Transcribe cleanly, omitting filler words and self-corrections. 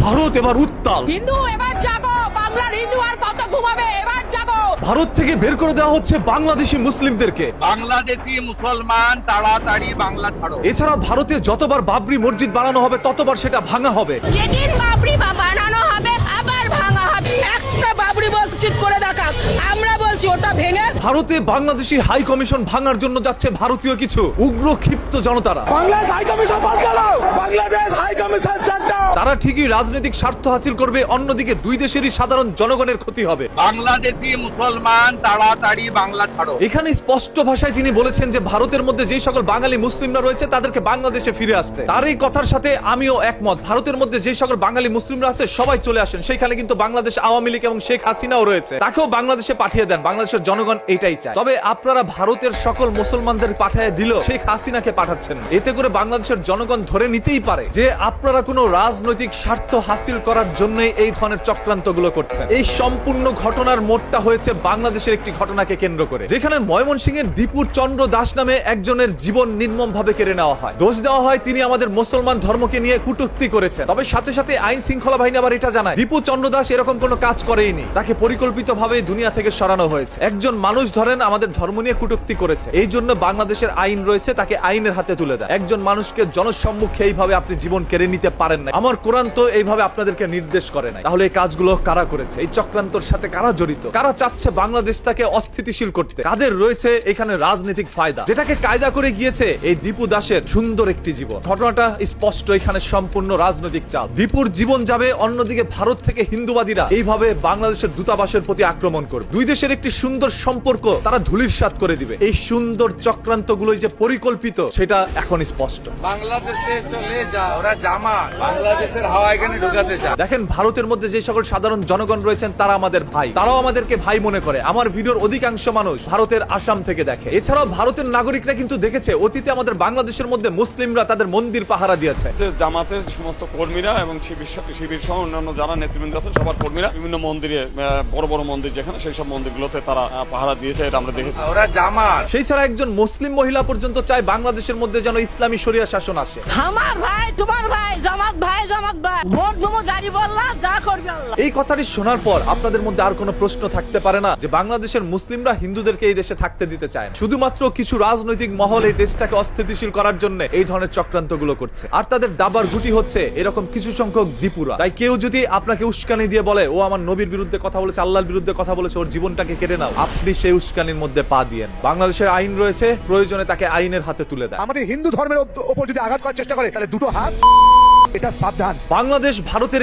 ভারত এবার উত্তাল। হিন্দু এবার জাগো, বাংলার হিন্দু আর কত ঘুমাবে, এবার জাগো। ভারত থেকে বের করে দেওয়া হচ্ছে বাংলাদেশি মুসলিমদেরকে। বাংলাদেশি মুসলমান তাড়াতাড়ি বাংলা ছাড়ো। এছাড়া ভারতে যতবার বাবরি মসজিদ বানানো হবে ততবার সেটা ভাঙা হবে। যেদিন বাবরি বানানো হবে আবার ভাঙা হবে। একটা বাবরি মসজিদ করে দেখা, আমরা বলছি ওটা ভেঙে। ভারতে বাংলাদেশি হাই কমিশন ভাঙার জন্য যাচ্ছে ভারতীয় কিছু উগ্র ক্ষিপ্ত জনতারা। বাংলাদেশ হাই কমিশন বাদ দাও, বাংলাদেশ হাই কমিশন চাট দাও। তারা ঠিকই রাজনৈতিক স্বার্থ হাসিল করবে, অন্যদিকে দুই দেশেরই সাধারণ জনগণের ক্ষতি হবে। বাংলাদেশি মুসলমান তাড়াতাড়ি বাংলা ছাড়ো। এখানে স্পষ্ট ভাষায় তিনি বলেছেন যে ভারতের মধ্যে যে সকল বাঙালি মুসলিমরা রয়েছে তাদেরকে বাংলাদেশে ফিরে আসতে। তার এই কথার সাথে আমিও একমত। ভারতের মধ্যে যে সকল বাঙালি মুসলিমরা আছে সবাই চলে আসেন। সেখানে কিন্তু বাংলাদেশ আওয়ামী লীগ এবং শেখ হাসিনাও রয়েছে, তাকেও বাংলাদেশে পাঠিয়ে দেন। বাংলাদেশের জনগণ এটাই চায়। তবে আপনারা ভারতের সকল মুসলমানদের পাঠিয়ে দিল, শেখ হাসিনাকে পাঠাচ্ছেন। এতে করে বাংলাদেশের জনগণ ধরে নিতেই পারে যে আপনারা কোনো রাজনৈতিক স্বার্থ হাসিল করার জন্য এই ধরনের চক্রান্তগুলো করছেন। এই সম্পূর্ণ ঘটনার মোড়টা হয়েছে বাংলাদেশের একটি ঘটনাকে কেন্দ্র করে, যেখানে ময়মনসিংহের দীপুর চন্দ্র দাস নামে একজনের জীবন নির্মমভাবে কেড়ে নেওয়া হয়। দোষ দেওয়া হয় তিনি আমাদের মুসলমান ধর্মকে নিয়ে কটূক্তি করেছেন। তবে সাথে সাথে আইন শৃঙ্খলা বাহিনী আবার এটা জানায় দীপু চন্দ্র দাস এরকম কোনো কাজ করেইনি, তাকে পরিকল্পিতভাবে দুনিয়া থেকে সরানো হয়েছে। একজন মানুষ ধরেন আমাদের ধর্ম নিয়ে কটূক্তি করেছে, এই জন্য বাংলাদেশের আইন রয়েছে, তাকে আইনের হাতে তুলে দেয়। একজন মানুষকে জনসম্মুখে এইভাবে আপনি জীবন কেড়ে নিতে পারেন না। আমার কোরআন তো এইভাবে আপনাদেরকে নির্দেশ করে নাই। তাহলে এই কাজগুলো কারা করেছে? এই চক্রান্তর সাথে কারা জড়িত? কারা চাচ্ছে বাংলাদেশটাকে অস্থিতিশীল করতে? কাদের রয়েছে এখানে রাজনৈতিক ফায়দা, যেটাকে কায়দা করে গিয়েছে এই দীপু দাসের সুন্দর একটি জীবন? ঘটনাটা স্পষ্ট, এখানে সম্পূর্ণ রাজনৈতিক চাপ। দীপুর জীবন যাবে, অন্যদিকে ভারত থেকে হিন্দুবাদীরা এইভাবে বাংলাদেশের দূতাবাসের প্রতি আক্রমণ করবে। দুই দেশের একটি সুন্দর সম্পর্ক তারা ধূলিসাৎ করে দিবে। এই সুন্দর চক্রান্তগুলো যে পরিকল্পিত সেটা এখন স্পষ্ট। বাংলাদেশে চলে যা, ওরা জামা বাংলাদেশের হাওয়া এখানে ঢুকাতে চায়। দেখেন ভারতের মধ্যে যে সকল সাধারণ জনগণ রয়েছেন তারা আমাদের ভাই, তারাও আমাদেরকে ভাই মনে করে। আমার ভিডিওর অধিকাংশ মানুষ ভারতের আসাম থেকে দেখে। এছাড়াও ভারতের নাগরিকরা কিন্তু দেখেছে অতীতে আমাদের বাংলাদেশের মধ্যে মুসলিমরা তাদের মন্দির পাহারা দিয়েছে। জামাতের সমস্ত কর্মীরা এবং শিবির সহ অন্যান্য যারা নেতৃবৃন্দ আছেন সবার কর্মীরা বিভিন্ন মন্দিরে, বড় বড় মন্দির যেখানে সেই সব মন্দিরগুলোতে তারা পাহারা দিয়েছে, এটা আমরা দেখেছি। ওরা জামা। সেই ছাড়া একজন মুসলিম মহিলা পর্যন্ত চায় বাংলাদেশের মধ্যে যেন ইসলামী শরিয়া শাসন আসে। আমার ভাই, তোমার ভাই, জামাত ভাই, জামাত ভাই, ভোট দেবো গাড়ি বললা, যা করবে আল্লাহ। এই কথাটি শোনার পর আপনাদের মধ্যে আর কোনো প্রশ্ন থাকতে পারে না যে বাংলাদেশের মুসলিমরা হিন্দুদেরকে এই দেশে থাকতে দিতে চায় না। শুধুমাত্র কিছু রাজনৈতিক মহল এই দেশটাকে অস্থিতিশীল করার জন্য এই ধরনের চক্রান্তগুলো করছে, আর তাদের দাবার গুটি হচ্ছে এরকম কিছু সংখ্যক দীপুরা। তাই কেউ যদি আপনাকে উস্কানি দিয়ে বলে ও আমার নবীর বিরুদ্ধে কথা বলেছে, আল্লাহর বিরুদ্ধে কথা বলেছে, ওর জীবনটাকে কেড়ে নাও, আপনি সেই উস্কানির মধ্যে পা দিয়েন। বাংলাদেশের আইন রয়েছে, প্রয়োজনে তাকে আইনের হাতে তুলে দেয়। আমাদের হিন্দু ধর্মের উপর যদি আঘাত করার চেষ্টা করে তাহলে দুটো হাত, এটা সাবধান। বাংলাদেশ ভারতের